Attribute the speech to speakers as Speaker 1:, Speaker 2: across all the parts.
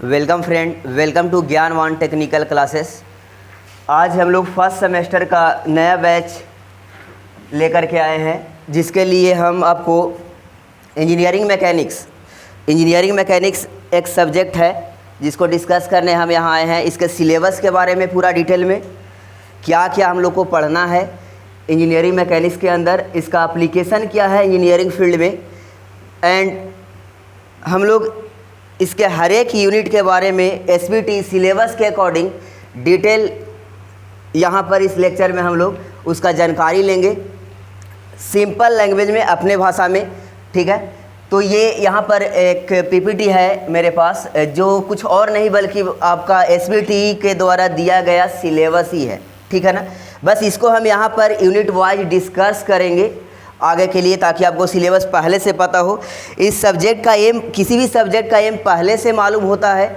Speaker 1: Welcome friend, welcome to ज्ञानवान technical classes. आज हम लोग फर्स्ट सेमेस्टर का नया बैच लेकर के आए हैं, जिसके लिए हम आपको इंजीनियरिंग मैकेनिक्स एक सब्जेक्ट है जिसको डिस्कस करने हम यहाँ आए हैं। इसके सिलेबस के बारे में पूरा डिटेल में क्या क्या हम लोग को पढ़ना है इंजीनियरिंग मैकेनिक्स के अंदर, इसका एप्लीकेशन क्या है इंजीनियरिंग फील्ड में, एंड हम लोग इसके हर एक यूनिट के बारे में एसबीटी सिलेबस के अकॉर्डिंग डिटेल यहाँ पर इस लेक्चर में हम लोग उसका जानकारी लेंगे सिंपल लैंग्वेज में, अपने भाषा में। ठीक है, तो ये यहाँ पर एक पीपीटी है मेरे पास, जो कुछ और नहीं बल्कि आपका एसबीटी के द्वारा दिया गया सिलेबस ही है। ठीक है ना, बस इसको हम यहाँ पर यूनिट वाइज डिस्कस करेंगे आगे के लिए, ताकि आपको सिलेबस पहले से पता हो। इस सब्जेक्ट का एम, किसी भी सब्जेक्ट का एम पहले से मालूम होता है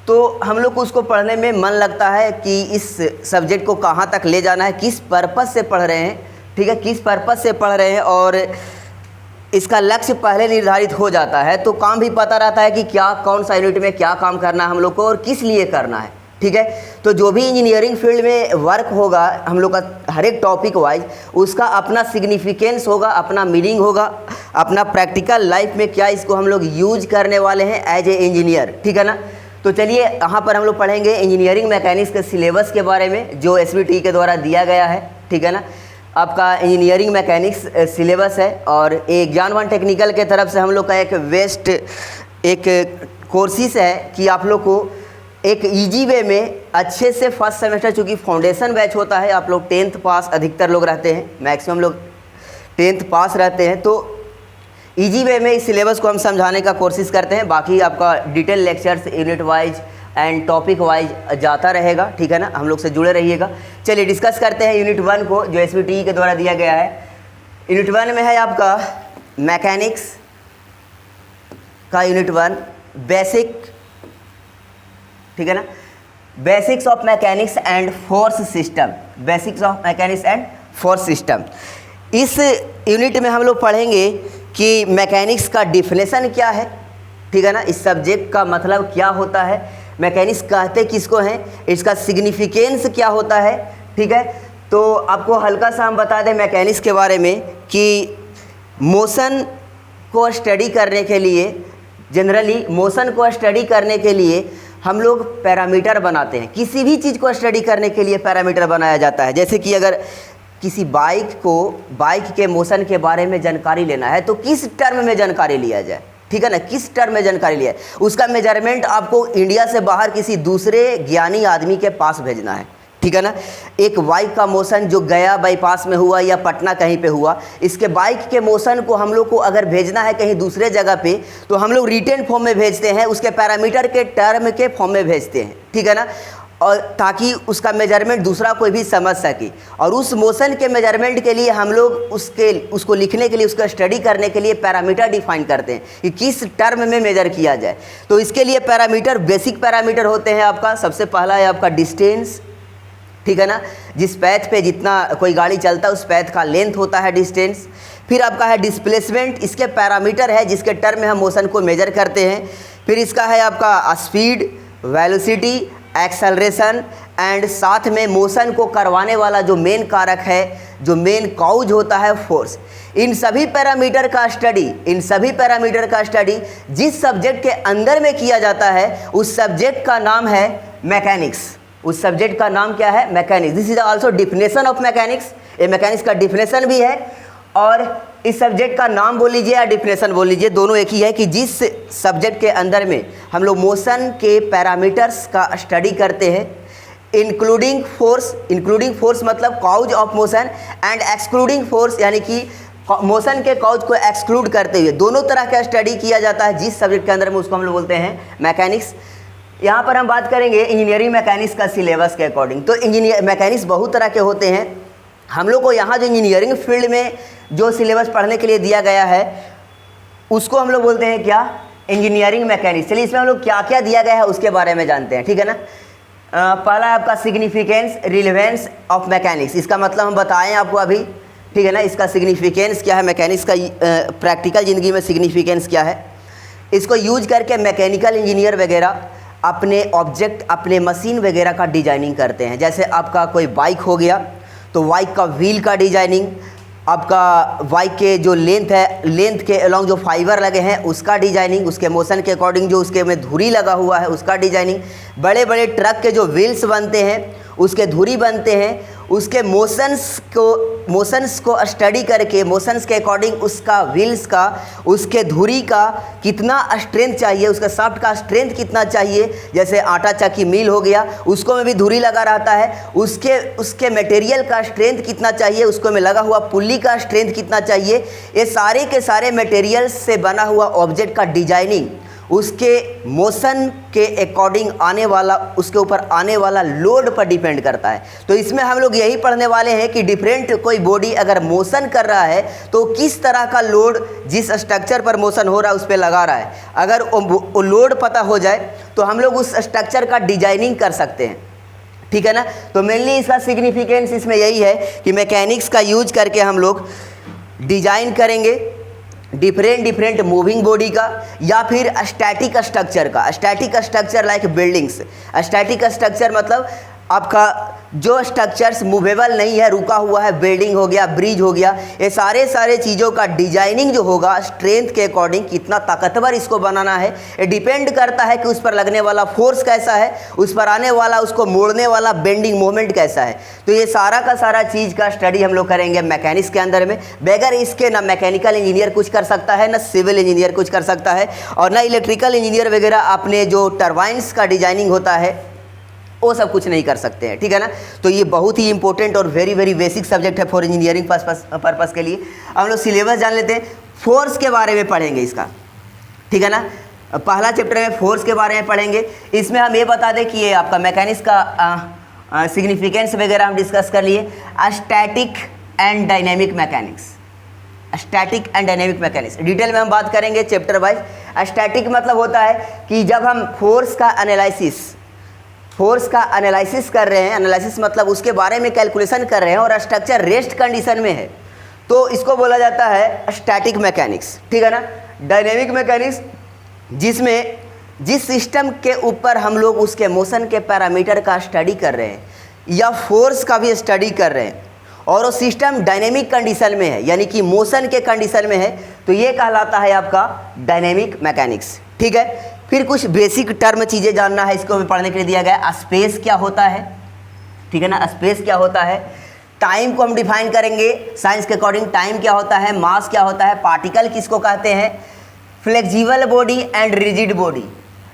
Speaker 1: तो हम लोग को उसको पढ़ने में मन लगता है कि इस सब्जेक्ट को कहाँ तक ले जाना है, किस पर्पस से पढ़ रहे हैं। ठीक है, किस पर्पस से पढ़ रहे हैं और इसका लक्ष्य पहले निर्धारित हो जाता है, तो काम भी पता रहता है कि क्या कौन सा यूनिट में क्या काम करना है हम लोग को और किस लिए करना है। ठीक है, तो जो भी इंजीनियरिंग फील्ड में वर्क होगा हम लोग का हर एक टॉपिक वाइज, उसका अपना सिग्निफिकेंस होगा, अपना मीनिंग होगा, अपना प्रैक्टिकल लाइफ में क्या इसको हम लोग यूज करने वाले हैं एज ए इंजीनियर। ठीक है ना, तो चलिए यहाँ पर हम लोग पढ़ेंगे इंजीनियरिंग मैकेनिक्स के सिलेबस के बारे में जो एसबीटी के द्वारा दिया गया है। ठीक है ना, आपका इंजीनियरिंग मैकेनिक्स सिलेबस है और एक ज्ञानवान टेक्निकल के तरफ से हम लोग का एक कोर्सेस है कि आप लोग को एक इजी वे में अच्छे से फर्स्ट सेमेस्टर, चूँकि फाउंडेशन बैच होता है, आप लोग 10th पास अधिकतर लोग रहते हैं, मैक्सिमम लोग 10th पास रहते हैं, तो इजी वे में इस सिलेबस को हम समझाने का कोशिश करते हैं। बाकी आपका detail lectures unit wise and topic wise जाता रहेगा। ठीक है ना, हम लोग से जुड़े रहिएगा। चलिए डिस्कस करते हैं यूनिट 1 को, जो एसबीटी के द्वारा दिया गया है। यूनिट 1 में है आपका मैकेनिक्स का यूनिट 1 बेसिक। ठीक है ना, basics of mechanics and force system, basics of mechanics and force system. इस यूनिट में हम लोग पढ़ेंगे कि मैकेनिक्स का डिफिनेशन क्या है। ठीक है ना, इस सब्जेक्ट का मतलब क्या होता है, मैकेनिक्स कहते किसको हैं, इसका सिग्निफिकेंस क्या होता है। ठीक है, तो आपको हल्का सा हम बता दें मैकेनिक्स के बारे में कि मोशन को स्टडी करने के लिए, जनरली मोशन को स्टडी करने के लिए हम लोग पैरामीटर बनाते हैं। किसी भी चीज़ को स्टडी करने के लिए पैरामीटर बनाया जाता है। जैसे कि अगर किसी बाइक के मोशन के बारे में जानकारी लेना है तो किस टर्म में जानकारी लिया जाए। ठीक है ना, किस टर्म में जानकारी लिया है, उसका मेजरमेंट आपको इंडिया से बाहर किसी दूसरे ज्ञानी आदमी के पास भेजना है। ठीक है ना, एक बाइक का मोशन जो गया बाईपास में हुआ या पटना कहीं पे हुआ, इसके बाइक के मोशन को हम लोग को अगर भेजना है कहीं दूसरे जगह पे, तो हम लोग रिटन फॉर्म में भेजते हैं, उसके पैरामीटर के टर्म के फॉर्म में भेजते हैं। ठीक है ना, और ताकि उसका मेजरमेंट दूसरा कोई भी समझ सके। और उस मोशन के मेजरमेंट के लिए हम लोग उसको लिखने के लिए, उसका स्टडी करने के लिए पैरामीटर डिफाइन करते हैं कि किस टर्म में मेजर किया जाए। तो इसके लिए पैरामीटर, बेसिक पैरामीटर होते हैं आपका। सबसे पहला है आपका डिस्टेंस। ठीक है ना, जिस पैथ पे जितना कोई गाड़ी चलता है उस पैथ का लेंथ होता है डिस्टेंस। फिर आपका है डिस्प्लेसमेंट, इसके पैरामीटर है जिसके टर्म में हम मोशन को मेजर करते हैं। फिर इसका है आपका स्पीड, वेलोसिटी, एक्सेलरेशन एंड साथ में मोशन को करवाने वाला जो मेन कारक है, जो मेन कॉज होता है, फोर्स। इन सभी पैरामीटर का स्टडी जिस सब्जेक्ट के अंदर में किया जाता है उस सब्जेक्ट का नाम है मैकेनिक्स। उस सब्जेक्ट का नाम क्या है, mechanics. This is also definition of mechanics. ये मैकेनिक्स का डिफिनेशन भी है और इस सब्जेक्ट का नाम बोल लीजिए या डिफिनेशन बोल लीजिए, दोनों एक ही है कि जिस सब्जेक्ट के अंदर में हम लोग मोशन के पैरामीटर्स का स्टडी करते हैं, इंक्लूडिंग फोर्स मतलब cause of motion, and excluding force यानी कि मोशन के कॉज को एक्सक्लूड करते हुए, दोनों तरह का स्टडी किया जाता है जिस सब्जेक्ट के अंदर में, उसको हम लोग बोलते हैं मैकेनिक्स। यहाँ पर हम बात करेंगे इंजीनियरिंग मैकेनिक्स का सिलेबस के अकॉर्डिंग। तो मैकेनिक्स बहुत तरह के होते हैं। हम लोग को यहाँ जो इंजीनियरिंग फील्ड में जो सिलेबस पढ़ने के लिए दिया गया है उसको हम लोग बोलते हैं क्या, इंजीनियरिंग मैकेनिक्स। चलिए इसमें हम लोग क्या क्या दिया गया है उसके बारे में जानते हैं। ठीक है ना, पहला है आपका सिग्निफिकेंस, रिलेवेंस ऑफ मैकेनिक्स। इसका मतलब हम बताएं आपको अभी। ठीक है ना, इसका सिग्निफिकेंस क्या है, मैकेनिक्स का प्रैक्टिकल ज़िंदगी में सिग्निफिकेंस क्या है, इसको यूज करके मैकेनिकल इंजीनियर वगैरह अपने ऑब्जेक्ट, अपने मशीन वगैरह का डिजाइनिंग करते हैं। जैसे आपका कोई बाइक हो गया तो बाइक का व्हील का डिजाइनिंग, आपका बाइक के जो लेंथ है, लेंथ के अलॉन्ग जो फाइबर लगे हैं उसका डिजाइनिंग, उसके मोशन के अकॉर्डिंग जो उसके में धुरी लगा हुआ है उसका डिजाइनिंग, बड़े बड़े ट्रक के जो व्हील्स बनते हैं उसके धुरी बनते हैं, उसके मोशंस को स्टडी करके मोशंस के अकॉर्डिंग उसका व्हील्स का, उसके धुरी का कितना स्ट्रेंथ चाहिए, उसका शाफ्ट का स्ट्रेंथ कितना चाहिए। जैसे आटा चक्की मिल हो गया, उसको में भी धुरी लगा रहता है, उसके मटेरियल का स्ट्रेंथ कितना चाहिए, उसको में लगा हुआ पुल्ली का स्ट्रेंथ कितना चाहिए। ये सारे के सारे मटेरियल्स से बना हुआ ऑब्जेक्ट का डिजाइनिंग उसके मोशन के अकॉर्डिंग आने वाला, उसके ऊपर आने वाला लोड पर डिपेंड करता है। तो इसमें हम लोग यही पढ़ने वाले हैं कि डिफरेंट कोई बॉडी अगर मोशन कर रहा है तो किस तरह का लोड जिस स्ट्रक्चर पर मोशन हो रहा है उस पर लगा रहा है। अगर वो लोड पता हो जाए तो हम लोग उस स्ट्रक्चर का डिजाइनिंग कर सकते हैं, ठीक है ना। तो मेनली इसका सिग्निफिकेंस इसमें यही है कि मैकेनिक्स का यूज करके हम लोग डिजाइन करेंगे डिफरेंट मूविंग बॉडी का या फिर स्टैटिक स्ट्रक्चर का। Static structure like buildings, static structure मतलब आपका जो स्ट्रक्चर्स मूवेबल नहीं है, रुका हुआ है, बिल्डिंग हो गया, ब्रिज हो गया, ये सारे चीज़ों का डिजाइनिंग जो होगा स्ट्रेंथ के अकॉर्डिंग कितना ताकतवर इसको बनाना है, ये डिपेंड करता है कि उस पर लगने वाला फोर्स कैसा है, उस पर आने वाला, उसको मोड़ने वाला बेंडिंग मोमेंट कैसा है। तो ये सारा का सारा चीज़ का स्टडी हम लोग करेंगे मैकेनिक्स के अंदर में। बगैर इसके ना मैकेनिकल इंजीनियर कुछ कर सकता है, ना सिविल इंजीनियर कुछ कर सकता है, और ना इलेक्ट्रिकल इंजीनियर वगैरह अपने जो टरबाइंस का डिजाइनिंग होता है वो सब कुछ नहीं कर सकते हैं, ठीक है ना। तो ये बहुत ही इंपॉर्टेंट और वेरी बेसिक सब्जेक्ट है फॉर इंजीनियरिंग पर्पस के लिए। हम लोग सिलेबस जान लेते हैं। फोर्स के बारे में पढ़ेंगे इसका, ठीक है ना। पहला चैप्टर में फोर्स के बारे में पढ़ेंगे। इसमें हम ये बता दें कि ये आपका मैकेनिक्स का सिग्निफिकेंस वगैरह हम डिस्कस कर लिए। Static and dynamic mechanics, static and dynamic mechanics detail में हम बात करेंगे चैप्टर वाइज। स्टैटिक मतलब होता है कि जब हम फोर्स का एनालिसिस कर रहे हैं, एनालिसिस मतलब उसके बारे में कैलकुलेशन कर रहे हैं और स्ट्रक्चर रेस्ट कंडीशन में है, तो इसको बोला जाता है स्टैटिक मैकेनिक्स, ठीक है ना। डायनेमिक मैकेनिक्स जिसमें जिस सिस्टम के ऊपर हम लोग उसके मोशन के पैरामीटर का स्टडी कर रहे हैं या फोर्स का भी स्टडी कर रहे हैं और वो सिस्टम डायनेमिक कंडीशन में है, यानी कि मोशन के कंडीशन में है, तो ये कहलाता है आपका डायनेमिक मैकेनिक्स, ठीक है। फिर कुछ बेसिक टर्म चीज़ें जानना है, इसको भी पढ़ने के लिए दिया गया है। स्पेस क्या होता है, ठीक है ना, स्पेस क्या होता है। टाइम को हम डिफाइन करेंगे साइंस के अकॉर्डिंग, टाइम क्या होता है, मास क्या होता है, पार्टिकल किसको कहते हैं, flexible body and rigid body,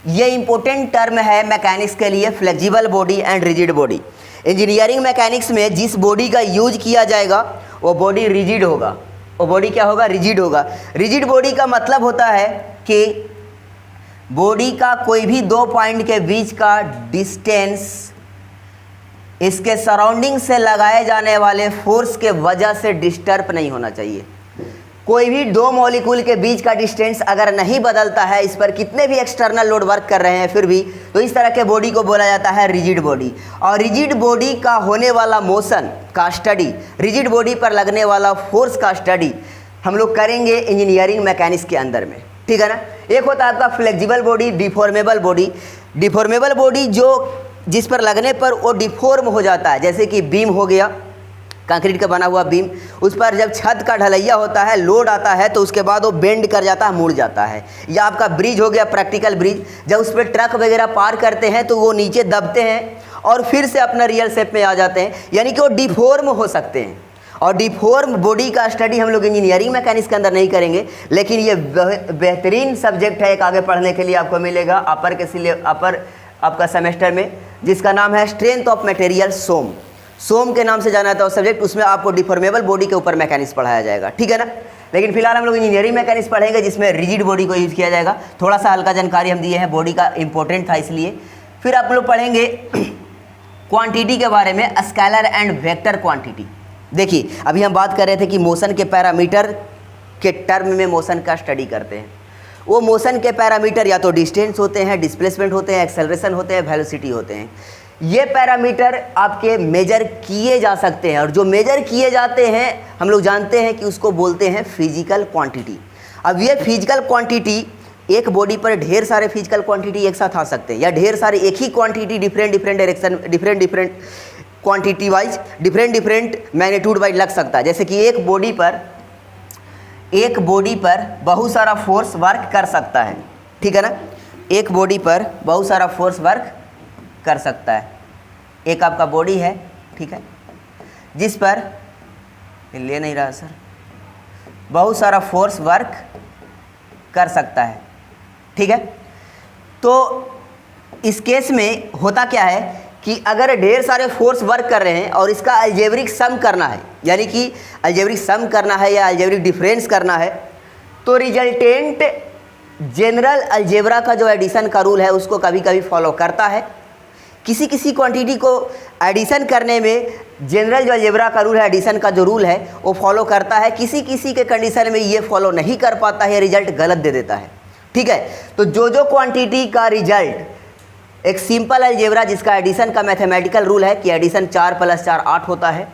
Speaker 1: ये इंपॉर्टेंट टर्म है मैकेनिक्स के लिए, flexible body and rigid body. Engineering mechanics में जिस बॉडी का यूज किया जाएगा वो बॉडी रिजिड होगा, वो बॉडी क्या होगा, रिजिड होगा। रिजिड बॉडी का मतलब होता है कि बॉडी का कोई भी दो पॉइंट के बीच का डिस्टेंस इसके सराउंडिंग से लगाए जाने वाले फोर्स के वजह से डिस्टर्ब नहीं होना चाहिए। कोई भी दो मॉलिक्यूल के बीच का डिस्टेंस अगर नहीं बदलता है, इस पर कितने भी एक्सटर्नल लोड वर्क कर रहे हैं फिर भी, तो इस तरह के बॉडी को बोला जाता है रिजिड बॉडी। और रिजिड बॉडी का होने वाला मोशन का स्टडी, रिजिड बॉडी पर लगने वाला फोर्स का स्टडी हम लोग करेंगे इंजीनियरिंग मैकेनिक्स के अंदर में, ठीक है ना। एक होता है आपका flexible body, deformable body. Deformable body जो जिस पर लगने पर वो डिफॉर्म हो जाता है, जैसे कि बीम हो गया, कंक्रीट का बना हुआ बीम, उस पर जब छत का ढलैया होता है, लोड आता है तो उसके बाद वो बेंड कर जाता है, मुड़ जाता है। या आपका ब्रिज हो गया, प्रैक्टिकल ब्रिज, जब उस पर ट्रक वगैरह पार करते हैं तो वो नीचे दबते हैं और फिर से अपना रियल शेप में आ जाते हैं, यानी कि वो डिफॉर्म हो सकते हैं। और डिफॉर्म बॉडी का स्टडी हम लोग इंजीनियरिंग मैकेनिक्स के अंदर नहीं करेंगे, लेकिन ये बेहतरीन सब्जेक्ट है, एक आगे पढ़ने के लिए आपको मिलेगा अपर आपका सेमेस्टर में, जिसका नाम है स्ट्रेंथ ऑफ मटेरियल, सोम के नाम से जाना जाता है सब्जेक्ट। उसमें आपको डिफॉर्मेबल बॉडी के ऊपर मैकेनिक्स पढ़ाया जाएगा, ठीक है ना। लेकिन फिलहाल हम लोग इंजीनियरिंग मैकेनिक्स पढ़ेंगे जिसमें रिजिड बॉडी को यूज़ किया जाएगा। थोड़ा सा हल्का जानकारी हम दिए हैं, बॉडी का इंपॉर्टेंट था इसलिए। फिर आप लोग पढ़ेंगे क्वांटिटी के बारे में, स्केलर एंड वेक्टर क्वांटिटी। देखिए अभी हम बात कर रहे थे कि मोशन के पैरामीटर के टर्म में मोशन का स्टडी करते हैं। वो मोशन के पैरामीटर या तो डिस्टेंस होते हैं, डिस्प्लेसमेंट होते हैं, एक्सेलरेशन होते हैं, वेलोसिटी होते हैं। ये पैरामीटर आपके मेजर किए जा सकते हैं, और जो मेजर किए जाते हैं हम लोग जानते हैं कि उसको बोलते हैं फिजिकल क्वांटिटी। अब ये फिजिकल क्वांटिटी एक बॉडी पर ढेर सारे फिजिकल क्वांटिटी एक साथ आ सकते हैं, या ढेर सारे एक ही quantity different direction, different quantity wise, different magnitude wise लग सकता है। जैसे कि एक बॉडी पर बहुत सारा फोर्स वर्क कर सकता है, ठीक है ना, एक बॉडी पर बहुत सारा फोर्स वर्क कर सकता है। एक आपका बॉडी है, ठीक है, जिस पर ले नहीं रहा सर, बहुत सारा फोर्स वर्क कर सकता है, ठीक है। तो इस केस में होता क्या है कि अगर ढेर सारे फोर्स वर्क कर रहे हैं और इसका अलजेब्रिक सम करना है, यानी कि अलजेब्रिक सम करना है या अलजेब्रिक डिफरेंस करना है, तो रिजल्टेंट जनरल अलजेब्रा का जो एडिशन का रूल है उसको कभी कभी फॉलो करता है। किसी क्वांटिटी को एडिशन करने में जनरल जो अलजेब्रा का रूल है, एडिशन का जो रूल है वो फॉलो करता है। किसी के कंडीशन में ये फॉलो नहीं कर पाता है, रिजल्ट गलत दे देता है, ठीक है। तो जो क्वांटिटी का रिजल्ट एक सिंपल अलजेब्रा जिसका एडिशन का मैथमेटिकल रूल है कि एडिशन 4 + 4 8 होता है,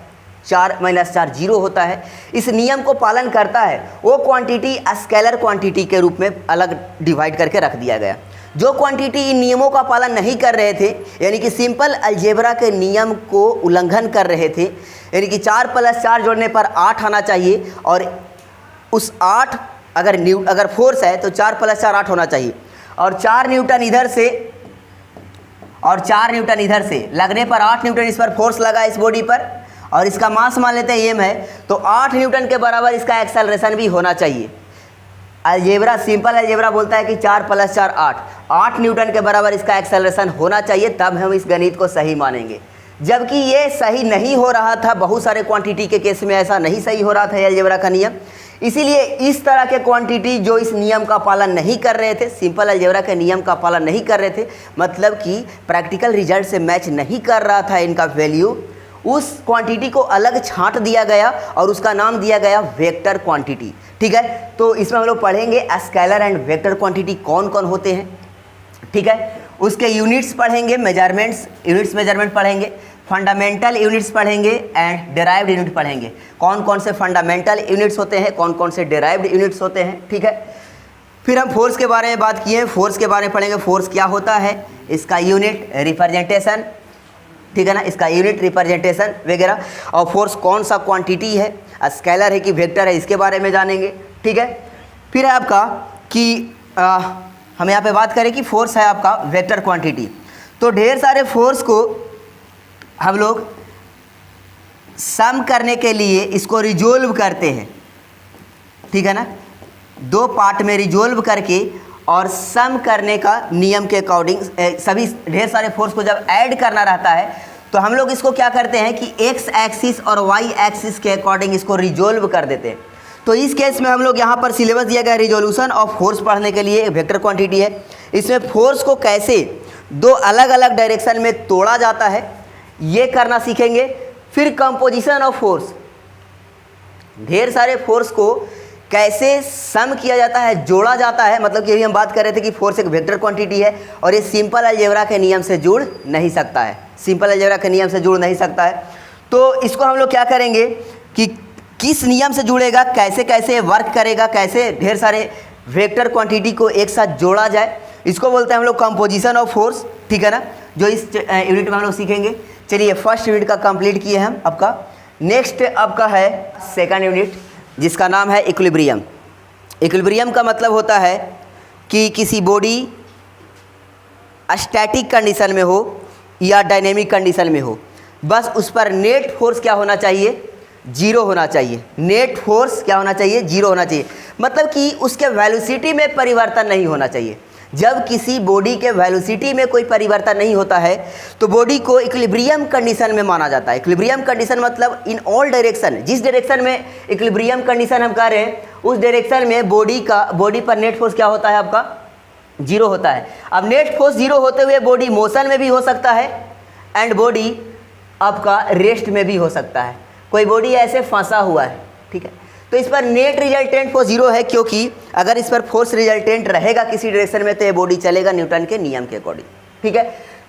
Speaker 1: 4 - 4 0 होता है, इस नियम को पालन करता है, वो क्वांटिटी स्केलर क्वांटिटी के रूप में अलग डिवाइड करके रख दिया गया। जो क्वांटिटी इन नियमों का पालन नहीं कर रहे थे, यानी कि सिंपल अलजेब्रा के नियम को उल्लंघन कर रहे थे, यानी कि 4 + 4 जोड़ने पर 8 आना चाहिए, और उस 8 अगर फोर्स है तो 4 + 4 8 होना चाहिए, और 4 न्यूटन इधर से और 4 न्यूटन इधर से लगने पर 8 न्यूटन इस पर फोर्स लगा इस बॉडी पर, और इसका मास मान लेते हैं m है, तो 8 न्यूटन के बराबर इसका एक्सेलरेशन भी होना चाहिए। अलजेब्रा, सिंपल अलजेब्रा बोलता है कि 4 + 4 8 न्यूटन के बराबर इसका एक्सेलरेशन होना चाहिए, तब हम इस गणित को सही मानेंगे। जबकि ये सही नहीं हो रहा था, बहुत सारे क्वांटिटी के केस में ऐसा नहीं सही हो रहा था अलजेब्रा का नियम। इसीलिए इस तरह के क्वांटिटी जो इस नियम का पालन नहीं कर रहे थे, सिंपल अलजेब्रा के नियम का पालन नहीं कर रहे थे, मतलब कि प्रैक्टिकल रिजल्ट से मैच नहीं कर रहा था इनका वैल्यू, उस क्वांटिटी को अलग छांट दिया गया और उसका नाम दिया गया वेक्टर क्वांटिटी, ठीक है। तो इसमें हम लोग पढ़ेंगे स्केलर एंड वेक्टर क्वांटिटी कौन कौन होते हैं, ठीक है। उसके यूनिट्स पढ़ेंगे, मेजरमेंट पढ़ेंगे, फंडामेंटल यूनिट्स पढ़ेंगे एंड डेराइव्ड यूनिट पढ़ेंगे। कौन कौन से फंडामेंटल यूनिट्स होते हैं, कौन कौन से डेराइव्ड यूनिट्स होते हैं, ठीक है। फिर हम फोर्स के बारे में बात किए, फोर्स के बारे में पढ़ेंगे, फोर्स क्या होता है, इसका यूनिट रिप्रेजेंटेशन, ठीक है ना, इसका यूनिट रिप्रेजेंटेशन वगैरह, और फोर्स कौन सा क्वांटिटी है, स्केलर है कि वेक्टर है, इसके बारे में जानेंगे, ठीक है। फिर है आपका कि हम यहाँ पे बात करें कि फोर्स है आपका वेक्टर क्वांटिटी। तो ढेर सारे फोर्स को हम लोग सम करने के लिए इसको रिजोल्व करते हैं, ठीक है ना, 2 पार्ट में रिजोल्व करके और सम करने का नियम के अकॉर्डिंग सभी ढेर सारे फोर्स को जब ऐड करना रहता है तो हम लोग इसको क्या करते हैं कि एक्स एक्सिस और वाई एक्सिस के अकॉर्डिंग इसको रिजोल्व कर देते हैं। तो इस केस में हम लोग यहाँ पर सिलेबस दिया गया रिजोल्यूशन ऑफ फोर्स पढ़ने के लिए, वेक्टर क्वांटिटी है। इसमें फोर्स को कैसे 2 अलग अलग डायरेक्शन में तोड़ा जाता है ये करना सीखेंगे। फिर कंपोजिशन ऑफ फोर्स, ढेर सारे फोर्स को कैसे सम किया जाता है, जोड़ा जाता है, मतलब कि अभी हम बात कर रहे थे कि फोर्स एक वेक्टर क्वांटिटी है और ये सिंपल अलजेब्रा के नियम से जुड़ नहीं सकता है, सिंपल अलजेब्रा के नियम से जुड़ नहीं सकता है। तो इसको हम लोग क्या करेंगे कि किस नियम से जुड़ेगा, कैसे कैसे वर्क करेगा, कैसे ढेर सारे वेक्टर क्वांटिटी को एक साथ जोड़ा जाए, इसको बोलते हैं हम लोग कंपोजिशन ऑफ फोर्स, ठीक है ना, जो इस यूनिट में हम लोग सीखेंगे। चलिए फर्स्ट यूनिट का कंप्लीट किए हम आपका। नेक्स्ट आपका है सेकंड यूनिट जिसका नाम है इक्विलिब्रियम। इक्विलिब्रियम का मतलब होता है कि किसी बॉडी स्टैटिक कंडीशन में हो या डायनेमिक कंडीशन में हो, बस उस पर नेट फोर्स क्या होना चाहिए, 0 होना चाहिए। नेट फोर्स क्या होना चाहिए, 0 होना चाहिए, मतलब कि उसके वेलोसिटी में परिवर्तन नहीं होना चाहिए। जब किसी बॉडी के वेलोसिटी में कोई परिवर्तन नहीं होता है तो बॉडी को इक्विलिब्रियम कंडीशन में माना जाता है। इक्विलिब्रियम कंडीशन मतलब इन ऑल डायरेक्शन, जिस डायरेक्शन में इक्विलिब्रियम कंडीशन हम कर रहे हैं उस डायरेक्शन में बॉडी पर नेट फोर्स क्या होता है आपका, 0 होता है। अब नेट फोर्स 0 होते हुए बॉडी मोशन में भी हो सकता है एंड बॉडी आपका रेस्ट में भी हो सकता है। कोई बॉडी ऐसे फंसा हुआ है, ठीक है, तो इस पर नेट रिजल्टेंट फोर्स 0 है, क्योंकि अगर इस पर फोर्स रिजल्टेंट रहेगा किसी डायरेक्शन में तो ये बॉडी चलेगा न्यूटन के नियम के अकॉर्डिंग, ठीक है।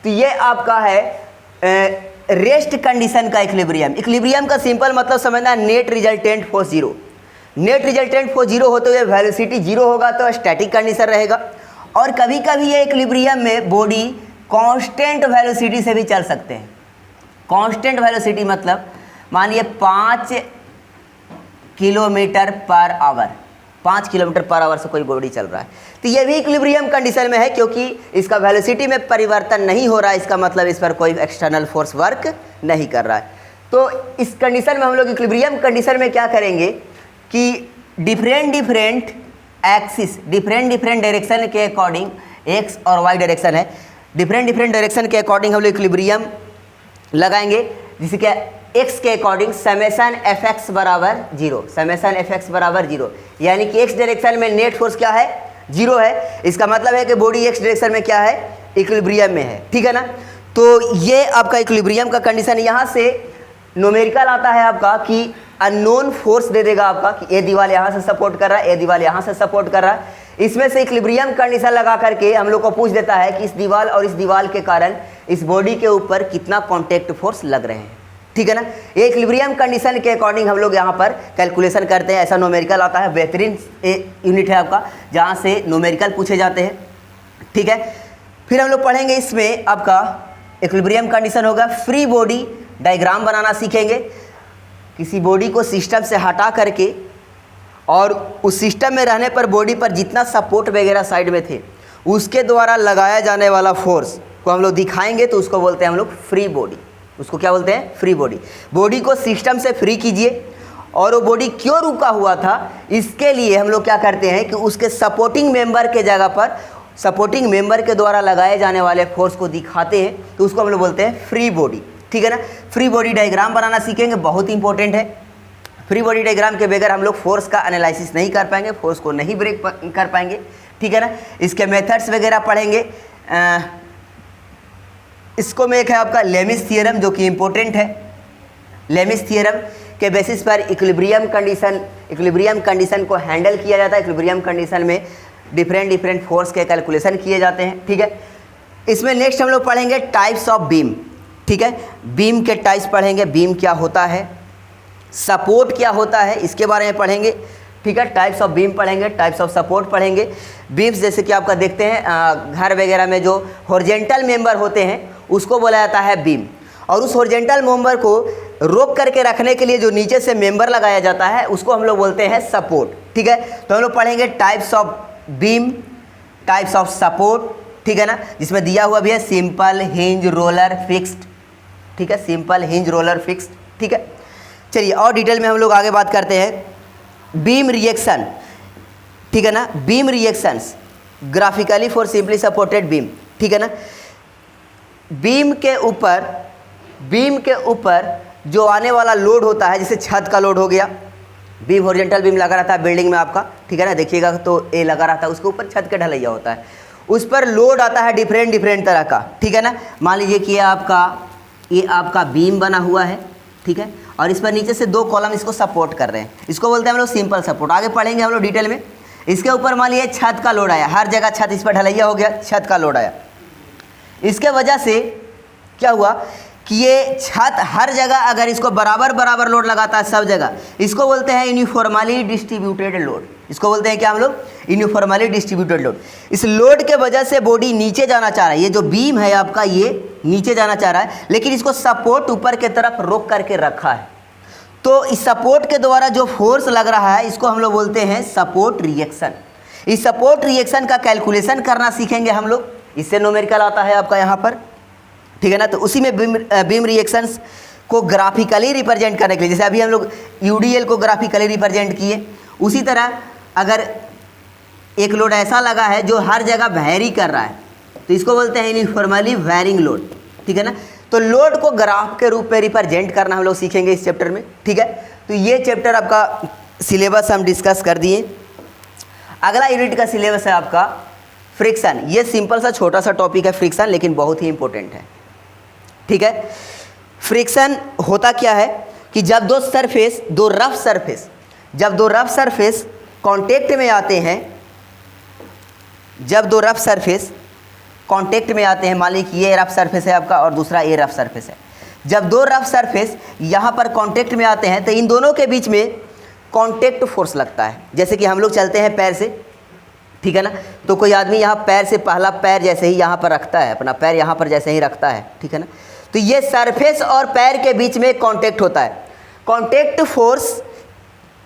Speaker 1: तो ये आपका है रेस्ट कंडीशन का इक्विलिब्रियम। इक्विलिब्रियम का सिंपल मतलब समझना, net resultant force 0। Net resultant force 0 होते हुए वेलोसिटी 0 होगा तो स्टैटिक कंडीशन रहेगा, और कभी कभी ये इक्विलिब्रियम में बॉडी कांस्टेंट वेलोसिटी से भी चल सकते हैं। कांस्टेंट वेलोसिटी मतलब मानिए 5 kilometre per hour, 5 kilometre per hour से कोई बॉडी चल रहा है, तो ये भी इक्विलिब्रियम कंडीशन में है, क्योंकि इसका वेलोसिटी में परिवर्तन नहीं हो रहा है। इसका मतलब इस पर कोई एक्सटर्नल फोर्स वर्क नहीं कर रहा है। तो इस कंडीशन में हम लोग इक्विलिब्रियम कंडीशन में क्या करेंगे कि डिफरेंट एक्सिस, डिफरेंट डायरेक्शन के अकॉर्डिंग, एक्स और वाई डायरेक्शन है, डिफरेंट डायरेक्शन के अकॉर्डिंग हम लोग इक्विलिब्रियम लगाएंगे, जिससे कि एक्स के अकॉर्डिंग समेशन एफ एक्स बराबर 0, समेशन एफ एक्स बराबर 0, यानी कि एक्स डायरेक्शन में नेट फोर्स क्या है, 0 है। इसका मतलब है कि बॉडी एक्स डायरेक्शन में क्या है, इक्विलिब्रियम में है, ठीक है ना। तो ये आपका इक्विलिब्रियम का कंडीशन। यहाँ से न्यूमेरिकल आता है आपका कि अननोन फोर्स दे देगा आपका कि ये दीवार यहाँ से सपोर्ट कर रहा है, ये दीवार यहाँ से सपोर्ट कर रहा है। इसमें से इक्विलिब्रियम कंडीशन लगा करके हम लोग को पूछ देता है कि इस दीवार और इस दीवार के कारण इस बॉडी के ऊपर कितना कॉन्टैक्ट फोर्स लग रहे हैं, ठीक है ना। ये इक्विलिब्रियम कंडीशन के अकॉर्डिंग हम लोग यहाँ पर कैलकुलेशन करते हैं। ऐसा न्यूमेरिकल आता है, बेहतरीन यूनिट है आपका, जहाँ से न्यूमेरिकल पूछे जाते हैं, ठीक है। फिर हम लोग पढ़ेंगे इसमें आपका इक्विलिब्रियम कंडीशन होगा, फ्री बॉडी डायग्राम बनाना सीखेंगे। किसी बॉडी को सिस्टम से हटा करके और उस सिस्टम में रहने पर बॉडी पर जितना सपोर्ट वगैरह साइड में थे उसके द्वारा लगाया जाने वाला फोर्स को हम लोग दिखाएंगे, तो उसको बोलते हैं हम लोग फ्री बॉडी। उसको क्या बोलते हैं, फ्री बॉडी। बॉडी को सिस्टम से फ्री कीजिए, और वो बॉडी क्यों रुका हुआ था, इसके लिए हम लोग क्या करते हैं कि उसके सपोर्टिंग मेंबर के जगह पर सपोर्टिंग मेंबर के द्वारा लगाए जाने वाले फोर्स को दिखाते हैं, तो उसको हम लोग बोलते हैं फ्री बॉडी, ठीक है ना। फ्री बॉडी डायग्राम बनाना सीखेंगे, बहुत इंपॉर्टेंट है। फ्री बॉडी डायग्राम के बगैर हम लोग फोर्स का एनालिसिस नहीं कर पाएंगे, फोर्स को नहीं ब्रेक कर पाएंगे, ठीक है ना। इसके मेथड्स वगैरह पढ़ेंगे। इसको में एक है आपका लेमिस थियरम, जो कि इम्पोर्टेंट है। लेमिस थियरम के बेसिस पर इक्विलिब्रियम कंडीशन को हैंडल किया जाता है। इक्विलिब्रियम कंडीशन में डिफरेंट फोर्स के कैलकुलेशन किए जाते हैं, ठीक है। इसमें नेक्स्ट हम लोग पढ़ेंगे टाइप्स ऑफ बीम, ठीक है। बीम के टाइप्स पढ़ेंगे, बीम क्या होता है, सपोर्ट क्या होता है, इसके बारे में पढ़ेंगे, ठीक है। टाइप्स ऑफ बीम पढ़ेंगे, टाइप्स ऑफ सपोर्ट पढ़ेंगे। बीम्स जैसे कि आपका देखते हैं घर वगैरह में जो हॉरिजॉन्टल मेंबर होते हैं उसको बोला जाता है बीम, और उस हॉरिजॉन्टल मेंबर को रोक करके रखने के लिए जो नीचे से मेंबर लगाया जाता है उसको हम लोग बोलते हैं सपोर्ट, ठीक है। तो हम लोग पढ़ेंगे types of beam, types of support, ठीक है ना, जिसमें दिया हुआ भी है सिंपल, हिंज, रोलर, फिक्स्ड, ठीक है, सिंपल, हिंज, रोलर, फिक्स्ड, ठीक है। चलिए और डिटेल में हम लोग आगे बात करते हैं। बीम रिएक्शन, ठीक है ना, beam reactions graphically for simply supported beam, ठीक है ना। बीम के ऊपर जो आने वाला लोड होता है, जैसे छत का लोड हो गया, बीम हॉरिजॉन्टल बीम लगा रहता है बिल्डिंग में आपका, ठीक है ना, देखिएगा तो ए लगा रहता है, उसके ऊपर छत का ढलैया होता है, उस पर लोड आता है डिफरेंट तरह का, ठीक है ना। मान लीजिए कि ये आपका बीम बना हुआ है, ठीक है, और इस पर नीचे से 2 कॉलम इसको सपोर्ट कर रहे हैं, इसको बोलते हैं हम लोग सिंपल सपोर्ट। आगे पढ़ेंगे हम लोग डिटेल में। इसके ऊपर मान लीजिए छत का लोड आया, हर जगह छत, इस पर ढलैया हो गया, छत का लोड आया, इसके वजह से क्या हुआ कि ये छत हर जगह अगर इसको बराबर लोड लगाता है सब जगह, इसको बोलते हैं यूनिफॉर्मली डिस्ट्रीब्यूटेड लोड। इसको बोलते हैं क्या हम लोग, यूनिफॉर्मली डिस्ट्रीब्यूटेड लोड। इस लोड के वजह से बॉडी नीचे जाना चाह रहा है, ये जो बीम है आपका ये नीचे जाना चाह रहा है, लेकिन इसको सपोर्ट ऊपर के तरफ रोक करके रखा है। तो इस सपोर्ट के द्वारा जो फोर्स लग रहा है इसको हम लोग बोलते हैं सपोर्ट रिएक्शन। इस सपोर्ट रिएक्शन का कैलकुलेशन करना सीखेंगे हम लोग, इससे न्यूमेरिकल आता है आपका यहाँ पर, ठीक है ना। तो उसी में बीम रिएक्शंस को ग्राफिकली रिप्रेजेंट करने के लिए, जैसे अभी हम लोग यूडीएल को ग्राफिकली रिप्रेजेंट किए, उसी तरह अगर एक लोड ऐसा लगा है जो हर जगह वैरी कर रहा है तो इसको बोलते हैं यूनिफॉर्मली वैरिंग लोड, ठीक है ना। तो लोड को ग्राफ के रूप में रिप्रेजेंट करना हम लोग सीखेंगे इस चैप्टर में, ठीक है। तो ये चैप्टर आपका सिलेबस हम डिस्कस कर दिए। अगला यूनिट का सिलेबस है आपका फ्रिक्शन। ये सिंपल सा छोटा सा टॉपिक है फ्रिक्शन, लेकिन बहुत ही इंपॉर्टेंट है, ठीक है। फ्रिक्शन होता क्या है कि जब दो रफ सरफेस कांटेक्ट में आते हैं, मान लीजिए कि ये रफ सरफेस है आपका और दूसरा ये रफ सरफेस है, जब 2 रफ सरफेस यहाँ पर कांटेक्ट में आते हैं तो इन दोनों के बीच में कांटेक्ट फोर्स लगता है। जैसे कि हम लोग चलते हैं पैर से, ठीक है ना, तो कोई आदमी यहाँ पैर से पहला पैर जैसे ही यहाँ पर रखता है, अपना पैर यहाँ पर जैसे ही रखता है, ठीक है ना, तो ये सरफेस और पैर के बीच में कांटेक्ट होता है। कांटेक्ट फोर्स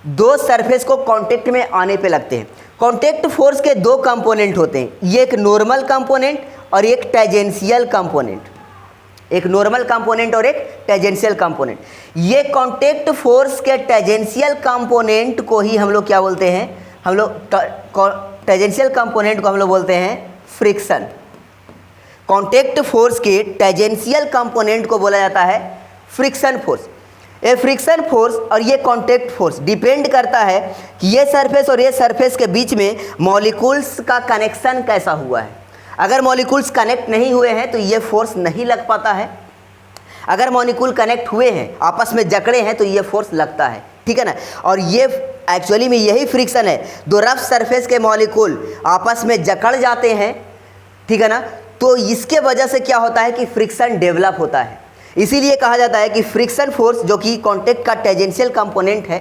Speaker 1: दो सरफेस को कांटेक्ट में आने पे लगते हैं। कांटेक्ट फोर्स के दो कंपोनेंट होते हैं, ये एक नॉर्मल कंपोनेंट और एक टेंजेंशियल कंपोनेंट, एक नॉर्मल कंपोनेंट और एक टेंजेंशियल कंपोनेंट। ये कांटेक्ट फोर्स के टेंजेंशियल कंपोनेंट को ही हम लोग क्या बोलते हैं, हम लोग टेंजेंशियल कंपोनेंट को हम लोग बोलते हैं फ्रिक्शन। कांटेक्ट फोर्स के टेंजेंशियल कंपोनेंट को बोला जाता है फ्रिक्शन फोर्स। ये फ्रिक्शन फोर्स और ये कांटेक्ट फोर्स डिपेंड करता है कि ये सरफेस और ये सरफेस के बीच में मॉलिक्यूल्स का कनेक्शन कैसा हुआ है। अगर मॉलिक्यूल्स कनेक्ट नहीं हुए हैं तो ये फोर्स नहीं लग पाता है, अगर मॉलिक्यूल कनेक्ट हुए हैं, आपस में जकड़े हैं, तो ये फोर्स लगता है, ठीक है ना। और ये एक्चुअली में यही फ्रिक्शन है, दो रफ सरफेस के मॉलिक्यूल आपस में जकड़ जाते हैं, ठीक है ना, तो इसके वजह से क्या होता है कि फ्रिक्शन डेवलप होता है। इसीलिए कहा जाता है कि फ्रिक्शन फोर्स जो कि कांटेक्ट का टेंजेंशियल कंपोनेंट है,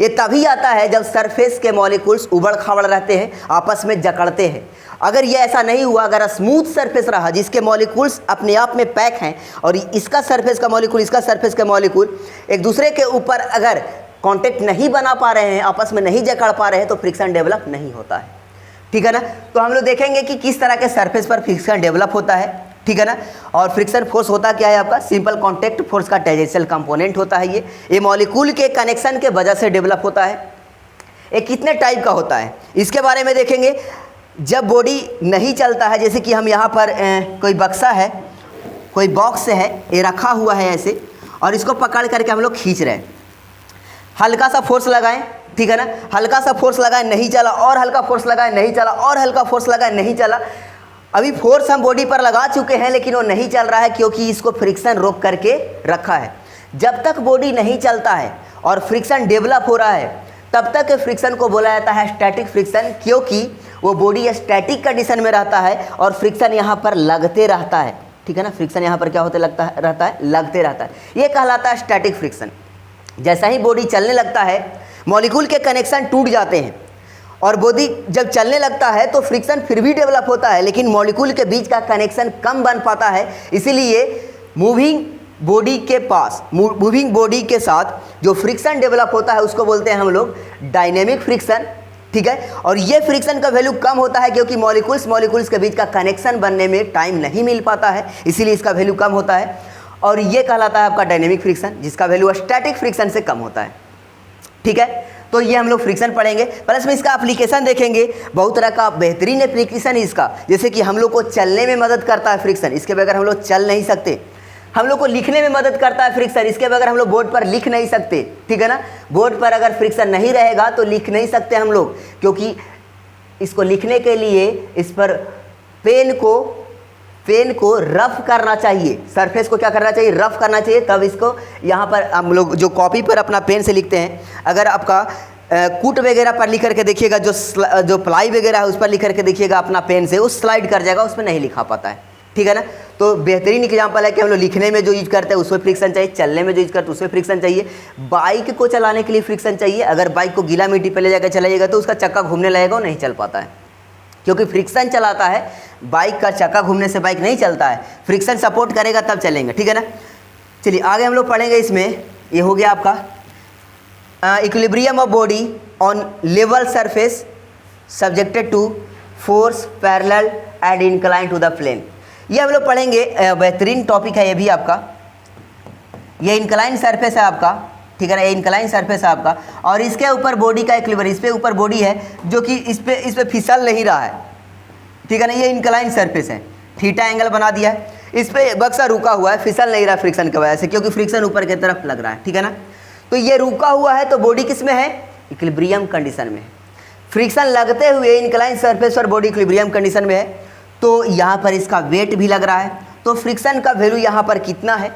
Speaker 1: ये तभी आता है जब सरफेस के मॉलिक्यूल्स उबड़ खाबड़ रहते हैं, आपस में जकड़ते हैं। अगर ये ऐसा नहीं हुआ, अगर स्मूथ सरफेस रहा जिसके मॉलिक्यूल्स अपने आप में पैक हैं और इसका सरफेस का मॉलिक्यूल, इसका सरफेस का मॉलिक्यूल एक दूसरे के ऊपर अगर कांटेक्ट नहीं बना पा रहे हैं, आपस में नहीं जकड़ पा रहे हैं, तो फ्रिक्शन डेवलप नहीं होता है, ठीक है ना। तो हम लोग देखेंगे कि किस तरह के सरफेस पर फ्रिक्शन डेवलप होता है, ठीक है ना। और फ्रिक्शन फोर्स होता क्या है आपका, सिंपल कांटेक्ट फोर्स का टेंजेंशियल कंपोनेंट होता है। ये मॉलिक्यूल के कनेक्शन के वजह से डेवलप होता है। ये कितने टाइप का होता है इसके बारे में देखेंगे। जब बॉडी नहीं चलता है, जैसे कि हम यहाँ पर कोई बक्सा है, कोई बॉक्स है, ये रखा हुआ है ऐसे, और इसको पकड़ करके हम लोग खींच रहे हैं, हल्का सा फोर्स लगाएं, ठीक है ना, हल्का सा फोर्स लगाएं, नहीं चला, और हल्का फोर्स लगाएं, नहीं चला, और हल्का फोर्स लगाएं, नहीं चला। अभी फोर्स हम बॉडी पर लगा चुके हैं लेकिन वो नहीं चल रहा है क्योंकि इसको फ्रिक्शन रोक करके रखा है। जब तक बॉडी नहीं चलता है और फ्रिक्शन डेवलप हो रहा है, तब तक फ्रिक्शन को बोला जाता है स्टैटिक फ्रिक्शन, क्योंकि वो बॉडी स्टैटिक कंडीशन में रहता है और फ्रिक्शन यहाँ पर लगते रहता है, ठीक है ना। फ्रिक्शन यहाँ पर क्या होते रहता है, लगते रहता है। ये कहलाता है स्टैटिक फ्रिक्शन। जैसा ही बॉडी चलने लगता है, मॉलिक्यूल के कनेक्शन टूट जाते हैं और बॉडी जब चलने लगता है तो फ्रिक्शन फिर भी डेवलप होता है, लेकिन मॉलिक्यूल के बीच का कनेक्शन कम बन पाता है। इसीलिए मूविंग बॉडी के पास, मूविंग बॉडी के साथ जो फ्रिक्शन डेवलप होता है उसको बोलते हैं हम लोग डायनेमिक फ्रिक्शन, ठीक है। और ये फ्रिक्शन का वैल्यू कम होता है क्योंकि मॉलिक्यूल्स के बीच का कनेक्शन बनने में टाइम नहीं मिल पाता है, इसीलिए इसका वैल्यू कम होता है। और ये कहलाता है आपका डायनेमिक फ्रिक्शन, जिसका वैल्यू स्टैटिक फ्रिक्शन से कम होता है, ठीक है। तो ये हम लोग फ्रिक्शन पढ़ेंगे, प्लस में इसका एप्लीकेशन देखेंगे। बहुत तरह का बेहतरीन एप्लीकेशन है इसका, जैसे कि हम लोग को चलने में मदद करता है फ्रिक्शन, इसके बगैर हम लोग चल नहीं सकते। हम लोग को लिखने में मदद करता है फ्रिक्शन, इसके बगैर हम लोग बोर्ड पर लिख नहीं सकते, ठीक है ना। बोर्ड पर अगर फ्रिक्शन नहीं रहेगा तो लिख नहीं सकते हम लोग, क्योंकि इसको लिखने के लिए इस पर पेन को रफ करना चाहिए, सरफेस को क्या करना चाहिए, रफ करना चाहिए, तब इसको यहाँ पर हम लोग जो कॉपी पर अपना पेन से लिखते हैं, अगर आपका कूट वगैरह पर लिख करके देखिएगा, जो प्लाई वगैरह है उस पर लिख करके देखिएगा अपना पेन से, उस स्लाइड कर जाएगा, उसमें नहीं लिखा पाता है, ठीक है ना। तो बेहतरीन एग्जांपल है कि हम लोग लिखने में जो यूज करते हैं उसमें फ्रिक्शन चाहिए, चलने में जो यूज करते हैं उसमें फ्रिक्शन चाहिए, बाइक को चलाने के लिए फ्रिक्शन चाहिए। अगर बाइक को गीला मिट्टी पर ले जाकर चलाइएगा तो उसका चक्का घूमने लगेगा, वो नहीं चल पाता है, क्योंकि फ्रिक्शन चलाता है। बाइक का चक्का घूमने से बाइक नहीं चलता है, फ्रिक्शन सपोर्ट करेगा तब चलेंगे, ठीक है ना। चलिए आगे हम लोग पढ़ेंगे इसमें। ये हो गया आपका equilibrium of body on level surface subjected to force parallel and incline to the plane. ये हम लोग पढ़ेंगे, बेहतरीन टॉपिक है ये भी आपका। ये इंक्लाइन सरफेस है आपका, ठीक है ना, ये इंक्लाइन सरफेस है आपका, और इसके ऊपर बॉडी का इक्विलिब्रियम, इस पे ऊपर बॉडी है जो कि इस पे फिसल नहीं रहा है, ठीक है ना। ये इंक्लाइन सरफेस है, थीटा एंगल बना दिया है, इस पे बक्सा रुका हुआ है, फिसल नहीं रहा फ्रिक्शन की वजह से, क्योंकि फ्रिक्शन ऊपर की तरफ लग रहा है, ठीक है ना। तो ये रुका हुआ है, तो बॉडी किस में है, इक्विलिब्रियम कंडीशन में है। फ्रिक्शन लगते हुए इंक्लाइन सरफेस पर बॉडी इक्विलिब्रियम कंडीशन में है, तो यहाँ पर इसका वेट भी लग रहा है। तो फ्रिक्शन का वैल्यू यहाँ पर कितना है,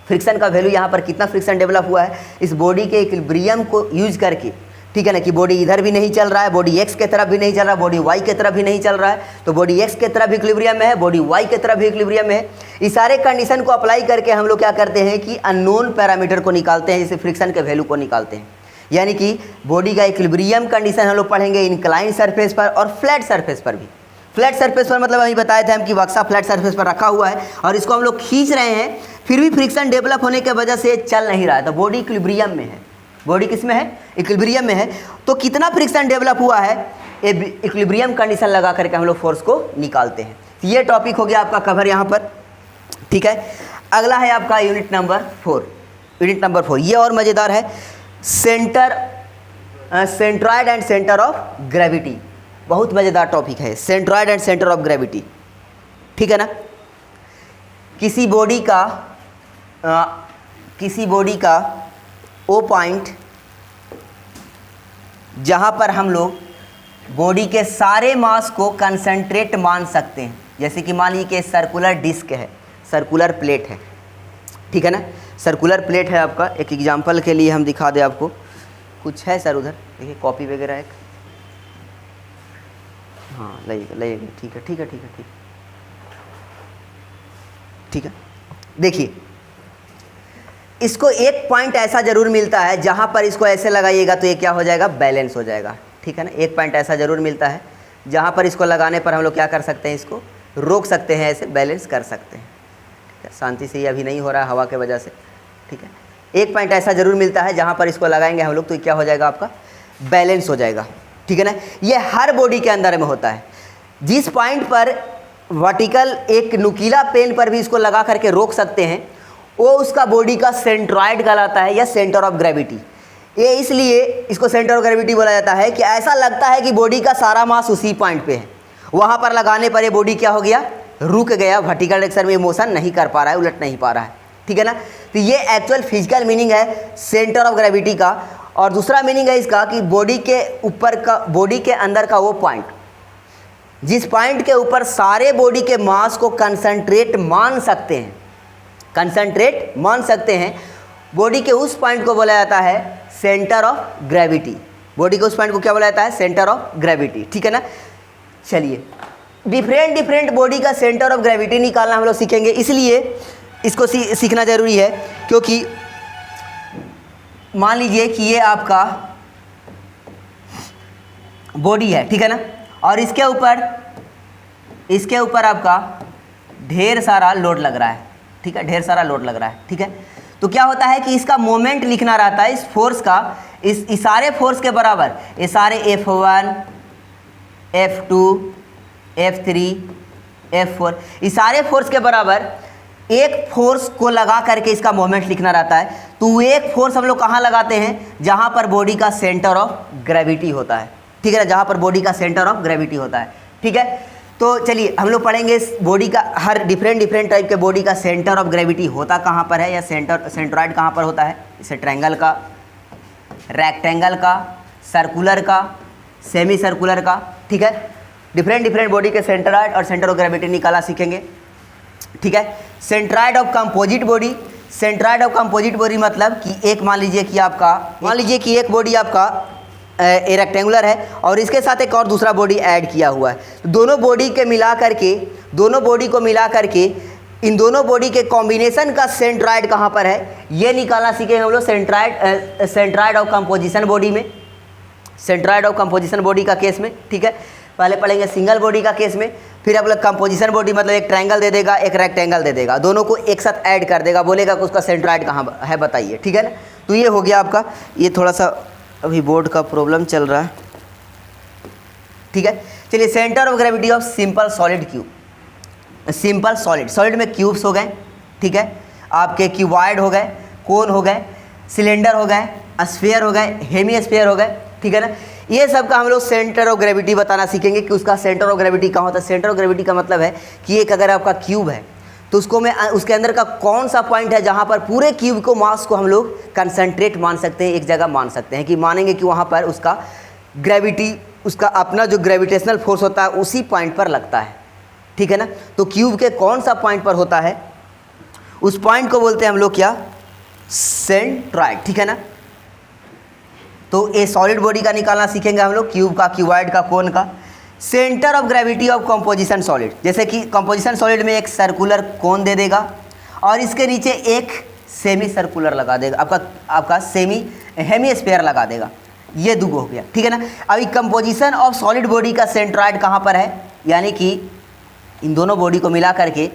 Speaker 1: फ्रिक्शन का वैल्यू यहाँ पर कितना फ्रिक्शन डेवलप हुआ है इस बॉडी के इक्विलिब्रियम को यूज करके, ठीक है ना, कि बॉडी इधर भी नहीं चल रहा है, बॉडी एक्स के तरफ भी नहीं चल रहा है, बॉडी वाई के तरफ भी नहीं चल रहा है, तो बॉडी एक्स के तरफ भी इक्विलिब्रियम में है, बॉडी वाई के तरफ भी इक्विलिब्रियम में है। इस सारे कंडीशन को अप्लाई करके हम लोग क्या करते हैं कि अननोन पैरामीटर को निकालते हैं, जैसे फ्रिक्शन के वैल्यू को निकालते हैं। यानी कि बॉडी का इक्विलिब्रियम कंडीशन हम लोग पढ़ेंगे इंक्लाइन सरफेस पर और फ्लैट सरफेस पर भी। फ्लैट सरफेस पर मतलब अभी बताए थे हम कि बक्सा फ्लैट सरफेस पर रखा हुआ है और इसको हम लोग खींच रहे हैं, फिर भी फ्रिक्शन डेवलप होने की वजह से चल नहीं रहा है, तो बॉडी इक्विलिब्रियम में है। बॉडी किस में है? इक्विलिब्रियम में है। तो कितना फ्रिक्शन डेवलप हुआ है, इक्विलिब्रियम कंडीशन लगा करके हम लोग फोर्स को निकालते हैं। तो ये टॉपिक हो गया आपका कवर यहाँ पर, ठीक है। अगला है आपका यूनिट नंबर 4। यूनिट नंबर 4 ये और मज़ेदार है, centroid and centre of gravity. बहुत मज़ेदार टॉपिक है centroid and centre of gravity, ठीक है ना। किसी बॉडी का ओ पॉइंट जहाँ पर हम लोग बॉडी के सारे मास को कंसंट्रेट मान सकते हैं, जैसे कि मान लीजिए कि सर्कुलर डिस्क है, सर्कुलर प्लेट है, ठीक है ना। सर्कुलर प्लेट है आपका, एक एग्जांपल के लिए हम दिखा दें आपको, कुछ है सर उधर देखिए कॉपी वगैरह एक, हाँ लाइएगा, ठीक है। देखिए इसको एक पॉइंट ऐसा ज़रूर मिलता है जहाँ पर इसको ऐसे लगाइएगा तो ये क्या हो जाएगा, बैलेंस हो जाएगा, ठीक है ना। एक पॉइंट ऐसा ज़रूर मिलता है जहाँ पर इसको लगाने पर हम लोग क्या कर सकते हैं, इसको रोक सकते हैं, ऐसे बैलेंस कर सकते हैं, ठीक है। शांति से ये अभी नहीं हो रहा है हवा के वजह से, ठीक है। एक पॉइंट ऐसा ज़रूर मिलता है जहाँ पर इसको लगाएंगे हम लोग तो क्या हो जाएगा, आपका बैलेंस हो जाएगा, ठीक है ना। ये हर बॉडी के अंदर में होता है। जिस पॉइंट पर वर्टिकल एक नुकीला पेन पर भी इसको लगा करके रोक सकते हैं वो उसका बॉडी का सेंट्रॉयड कहलाता है या सेंटर ऑफ ग्रेविटी। ये इसलिए इसको सेंटर ऑफ ग्रेविटी बोला जाता है कि ऐसा लगता है कि बॉडी का सारा मास उसी पॉइंट पे है, वहाँ पर लगाने पर ये बॉडी क्या हो गया, रुक गया, वर्टिकल डायरेक्शन में मोशन नहीं कर पा रहा है, उलट नहीं पा रहा है, ठीक है ना। तो ये एक्चुअल फिजिकल मीनिंग है सेंटर ऑफ ग्रेविटी का। और दूसरा मीनिंग है इसका कि बॉडी के ऊपर का, बॉडी के अंदर का वो पॉइंट जिस पॉइंट के ऊपर सारे बॉडी के मास को कंसंट्रेट मान सकते हैं, कंसंट्रेट मान सकते हैं, बॉडी के उस पॉइंट को बोला जाता है सेंटर ऑफ ग्रेविटी। बॉडी के उस पॉइंट को क्या बोला जाता है, सेंटर ऑफ ग्रेविटी, ठीक है ना। चलिए डिफरेंट बॉडी का सेंटर ऑफ ग्रेविटी निकालना हम लोग सीखेंगे, इसलिए इसको सीखना ज़रूरी है। क्योंकि मान लीजिए कि ये आपका बॉडी है, ठीक है ना, और इसके ऊपर आपका ढेर सारा लोड लग रहा है, ठीक है, ढेर सारा लोड लग रहा है, ठीक है। तो क्या होता है कि इसका मोमेंट लिखना रहता है इस फोर्स का, इस सारे फोर्स के बराबर, ये सारे F1 F2 F3 F4 इस सारे फोर्स के बराबर एक फोर्स को लगा करके इसका मोमेंट लिखना रहता है। तो एक फोर्स हम लोग कहाँ लगाते हैं, जहाँ पर बॉडी का सेंटर ऑफ ग्रेविटी होता है, ठीक है ना, जहाँ पर बॉडी का सेंटर ऑफ ग्रेविटी होता है, ठीक है। तो चलिए हम लोग पढ़ेंगे बॉडी का हर डिफरेंट टाइप के बॉडी का सेंटर ऑफ ग्रेविटी होता कहाँ पर है या सेंट्रॉयड कहाँ पर होता है। जैसे ट्रायंगल का, रेक्टेंगल का, सर्कुलर का, सेमी सर्कुलर का, ठीक है। डिफरेंट बॉडी के सेंट्रॉयड और सेंटर ऑफ ग्रेविटी निकाला सीखेंगे, ठीक है। Centroid of composite body, centroid of composite body मतलब कि एक मान लीजिए कि एक बॉडी आपका रेक्टेंगुलर है और इसके साथ एक और दूसरा बॉडी ऐड किया हुआ है। दोनों बॉडी को मिला करके इन दोनों बॉडी के कॉम्बिनेशन का सेंट्रॉयड कहाँ पर है ये निकालना सीखेंगे हम लोग सेंट्रॉयड ऑफ कंपोजिशन बॉडी में, सेंट्रॉयड ऑफ कंपोजिशन बॉडी का केस में, ठीक है। पहले पढ़ेंगे सिंगल बॉडी का केस में, फिर आप लोग कंपोजिशन बॉडी मतलब एक ट्रायंगल दे देगा, एक रेक्टेंगल दे देगा, दोनों को एक साथ ऐड कर देगा, बोलेगा कि उसका सेंट्रॉयड कहाँ है बताइए, ठीक है ना। तो ये हो गया आपका, ये थोड़ा सा अभी बोर्ड का प्रॉब्लम चल रहा है, ठीक है। चलिए centre of gravity of simple solid cube, simple solid में क्यूब्स हो गए, ठीक है, आपके क्यूबॉइड हो गए, कोन हो गए, सिलेंडर हो गए, स्फीयर हो गए, हेमी स्फीयर हो गए, ठीक है ना। ये सब का हम लोग सेंटर ऑफ ग्रेविटी बताना सीखेंगे कि उसका सेंटर ऑफ ग्रेविटी कहाँ होता है। सेंटर ऑफ ग्रेविटी का मतलब है कि एक अगर आपका क्यूब है तो उसके अंदर का कौन सा पॉइंट है जहाँ पर पूरे क्यूब को मास को हम लोग कंसंट्रेट मान सकते हैं, एक जगह मान सकते हैं कि मानेंगे कि वहाँ पर उसका ग्रेविटी, उसका अपना जो ग्रेविटेशनल फोर्स होता है उसी पॉइंट पर लगता है, ठीक है ना। तो क्यूब के कौन सा पॉइंट पर होता है उस पॉइंट को बोलते हैं हम लोग क्या, सेंट्रॉयड, ठीक है ना। तो ये सॉलिड बॉडी का निकालना सीखेंगे हम लोग, क्यूब का, क्यूबॉइड का, कोन का। Centre of gravity of composition solid, जैसे कि कंपोजिशन सॉलिड में एक सर्कुलर कोन दे देगा और इसके नीचे एक सेमी सर्कुलर लगा देगा, आपका सेमी हेमीस्फीयर लगा देगा। ये दो हो गया, ठीक है ना। अभी कंपोजिशन ऑफ सॉलिड बॉडी का सेंट्रॉइड कहाँ पर है, यानी कि इन दोनों बॉडी को मिला करके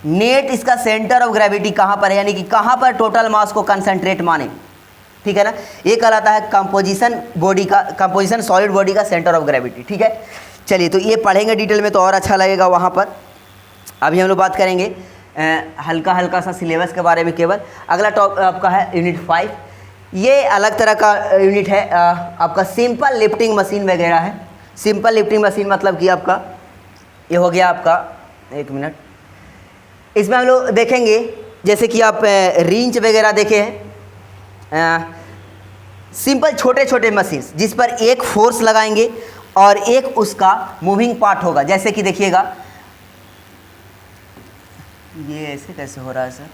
Speaker 1: नेट इसका सेंटर ऑफ ग्रेविटी कहाँ पर है, यानी कि कहाँ पर टोटल मास को कंसंट्रेट माने, ठीक है ना। ये कहलाता है कंपोजिशन सॉलिड बॉडी का सेंटर ऑफ ग्रेविटी, ठीक है। चलिए, तो ये पढ़ेंगे डिटेल में तो और अच्छा लगेगा वहाँ पर। अभी हम लोग बात करेंगे हल्का हल्का सा सिलेबस के बारे में केवल। अगला टॉप आपका है यूनिट 5। ये अलग तरह का यूनिट है, आपका सिंपल लिफ्टिंग मशीन वगैरह है। सिंपल लिफ्टिंग मशीन मतलब कि आपका ये हो गया आपका, एक मिनट, इसमें हम लोग देखेंगे जैसे कि आप रिंच वगैरह देखे हैं, सिंपल छोटे छोटे मशीन्स जिस पर एक फोर्स लगाएंगे और एक उसका मूविंग पार्ट होगा। जैसे कि देखिएगा, ये ऐसे कैसे हो रहा है सर,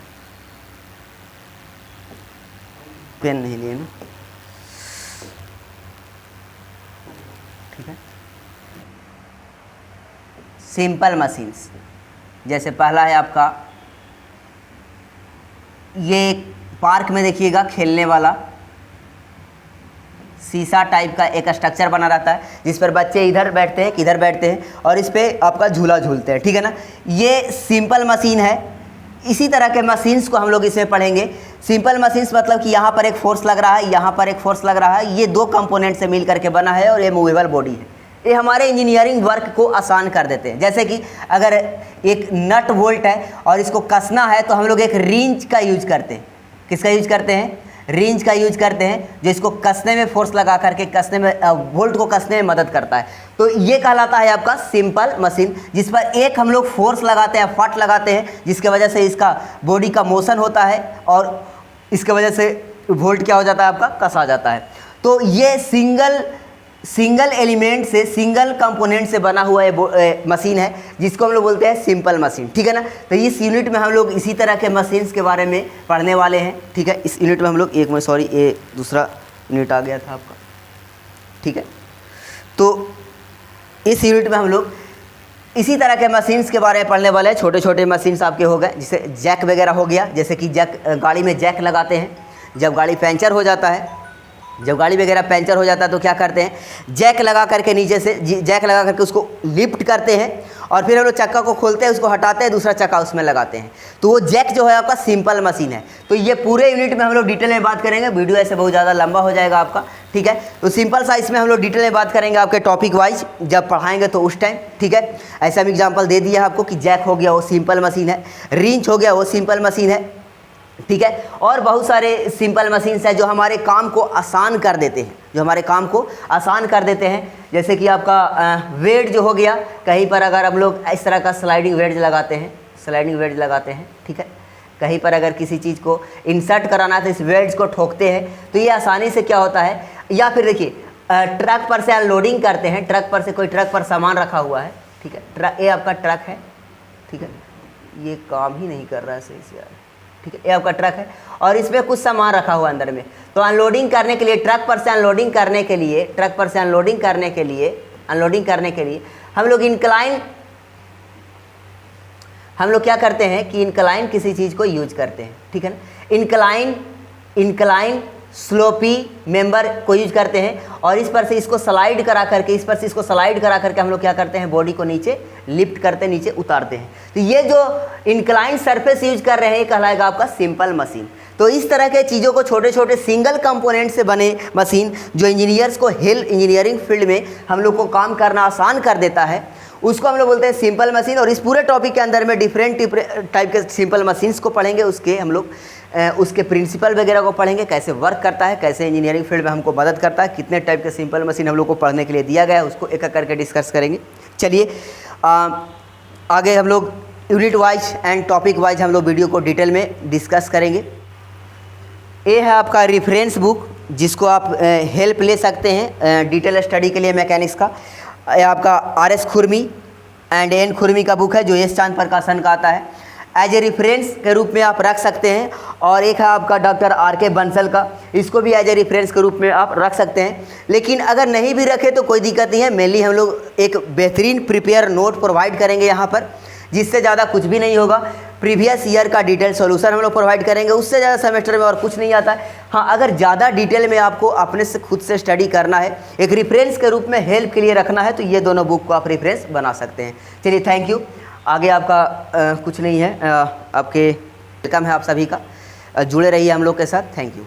Speaker 1: पेन नहीं लिए ना, ठीक है। सिंपल मशीन्स, जैसे पहला है आपका, ये पार्क में देखिएगा खेलने वाला शीशा टाइप का एक स्ट्रक्चर बना रहता है जिस पर बच्चे इधर बैठते हैं किधर बैठते हैं और इस पे आपका झूला झूलते हैं, ठीक है ना। ये सिंपल मशीन है। इसी तरह के मशीन्स को हम लोग इसमें पढ़ेंगे। सिंपल मशीन्स मतलब कि यहाँ पर एक फोर्स लग रहा है, यहाँ पर एक फोर्स लग रहा है, ये दो कंपोनेंट से मिल करके बना है और ये मूवेबल बॉडी है। ये हमारे इंजीनियरिंग वर्क को आसान कर देते हैं। जैसे कि अगर एक नट बोल्ट है और इसको कसना है तो हम लोग एक रिंच का यूज करते हैं। किसका यूज करते हैं? रिंच का यूज करते हैं, जो इसको कसने में फोर्स लगा करके कसने में बोल्ट को कसने में मदद करता है। तो ये कहलाता है आपका सिंपल मशीन, जिस पर एक हम लोग फोर्स लगाते हैं, फट लगाते हैं, जिसके वजह से इसका बॉडी का मोशन होता है और इसके वजह से बोल्ट क्या हो जाता है, आपका कसा जाता है। तो ये सिंगल एलिमेंट से, सिंगल कंपोनेंट से बना हुआ मशीन है जिसको हम लोग बोलते हैं सिंपल मशीन, ठीक है ना। तो इस यूनिट में हम लोग इसी तरह के मशीन्स के बारे में पढ़ने वाले हैं, ठीक है। इस यूनिट में हम लोग ये दूसरा यूनिट आ गया था आपका, ठीक है। तो इस यूनिट में हम लोग इसी तरह के मशीन्स के बारे में पढ़ने वाले हैं। छोटे छोटे मशीन्स आपके हो गए, जैसे जैक वगैरह हो गया। जैसे कि जैक, गाड़ी में जैक लगाते हैं। जब गाड़ी पंचर हो जाता है, जब गाड़ी वगैरह पंचर हो जाता है तो क्या करते हैं, जैक लगा करके नीचे से जैक लगा करके उसको लिफ्ट करते हैं और फिर हम लोग चक्का को खोलते हैं, उसको हटाते हैं, दूसरा चक्का उसमें लगाते हैं। तो वो जैक जो है आपका सिंपल मशीन है। तो ये पूरे यूनिट में हम लोग डिटेल में बात करेंगे। वीडियो ऐसे बहुत ज़्यादा लंबा हो जाएगा आपका, ठीक है। तो सिंपल सा इसमें हम लोग डिटेल में बात करेंगे आपके टॉपिक वाइज जब पढ़ाएंगे तो उस टाइम, ठीक है। ऐसा हम एग्जाम्पल दे दिया है आपको कि जैक हो गया वो सिंपल मशीन है, रिंच हो गया वो सिंपल मशीन है, ठीक है। और बहुत सारे सिंपल मशीन्स हैं जो हमारे काम को आसान कर देते हैं, जैसे कि आपका वेट जो हो गया, कहीं पर अगर हम लोग इस तरह का स्लाइडिंग वेट लगाते हैं, ठीक है। कहीं पर अगर किसी चीज़ को इंसर्ट कराना है तो इस वेट्स को ठोकते हैं तो ये आसानी से क्या होता है। या फिर देखिए, ट्रक पर से अनलोडिंग करते हैं, ट्रक पर से कोई ट्रक पर सामान रखा हुआ है, ठीक है। ये आपका ट्रक है, ठीक है। ये काम ही नहीं कर रहा है सही से यार, ठीक है। ये आपका ट्रक है और इसमें कुछ सामान रखा हुआ अंदर में। तो अनलोडिंग करने के लिए, ट्रक पर से अनलोडिंग करने के लिए हम लोग क्या करते हैं कि इनक्लाइन किसी चीज़ को यूज करते हैं, ठीक है ना। इनक्लाइन स्लोपी मेंबर को यूज करते हैं और इस पर से इसको स्लाइड करा करके हम लोग क्या करते हैं, बॉडी को नीचे लिफ्ट करते, नीचे उतारते हैं। तो ये जो इंक्लाइन सरफेस यूज कर रहे हैं ये कहलाएगा आपका सिंपल मशीन। तो इस तरह के चीज़ों को, छोटे छोटे सिंगल कंपोनेंट से बने मशीन जो इंजीनियर्स को इंजीनियरिंग फील्ड में हम लोग को काम करना आसान कर देता है, उसको हम लोग बोलते हैं सिंपल मशीन। और इस पूरे टॉपिक के अंदर में डिफरेंट टाइप के सिंपल मशीन्स को पढ़ेंगे, उसके हम लोग उसके प्रिंसिपल वगैरह को पढ़ेंगे, कैसे वर्क करता है, कैसे इंजीनियरिंग फील्ड में हमको मदद करता है, कितने टाइप के सिंपल मशीन हम लोग को पढ़ने के लिए दिया गया है, उसको एक एक करके डिस्कस करेंगे। चलिए आगे हम लोग unit wise and topic wise हम लोग वीडियो को डिटेल में डिस्कस करेंगे। ये है आपका रेफरेंस बुक जिसको आप हेल्प ले सकते हैं डिटेल स्टडी के लिए मैकेनिक्स का। यह आपका RS खुरमी एंड N खुरमी का बुक है जो यश चांद प्रकाशन का आता है। एज ए रेफरेंस के रूप में आप रख सकते हैं। और एक है आपका डॉक्टर RK बंसल का, इसको भी एज ए रेफरेंस के रूप में आप रख सकते हैं। लेकिन अगर नहीं भी रखे तो कोई दिक्कत नहीं है, मेनली हम लोग एक बेहतरीन प्रिपेयर नोट प्रोवाइड करेंगे यहाँ पर, जिससे ज़्यादा कुछ भी नहीं होगा। प्रीवियस ईयर का डिटेल सॉल्यूशन हम लोग प्रोवाइड करेंगे, उससे ज़्यादा सेमेस्टर में और कुछ नहीं आता है। हाँ, अगर ज़्यादा डिटेल में आपको अपने से खुद से स्टडी करना है, एक रेफरेंस के रूप में हेल्प के लिए रखना है, तो ये दोनों बुक को आप रेफरेंस बना सकते हैं। चलिए, थैंक यू। आगे आपका कुछ नहीं है, आपके वेलकम है आप सभी का, जुड़े रहिए हम लोग के साथ। Thank you.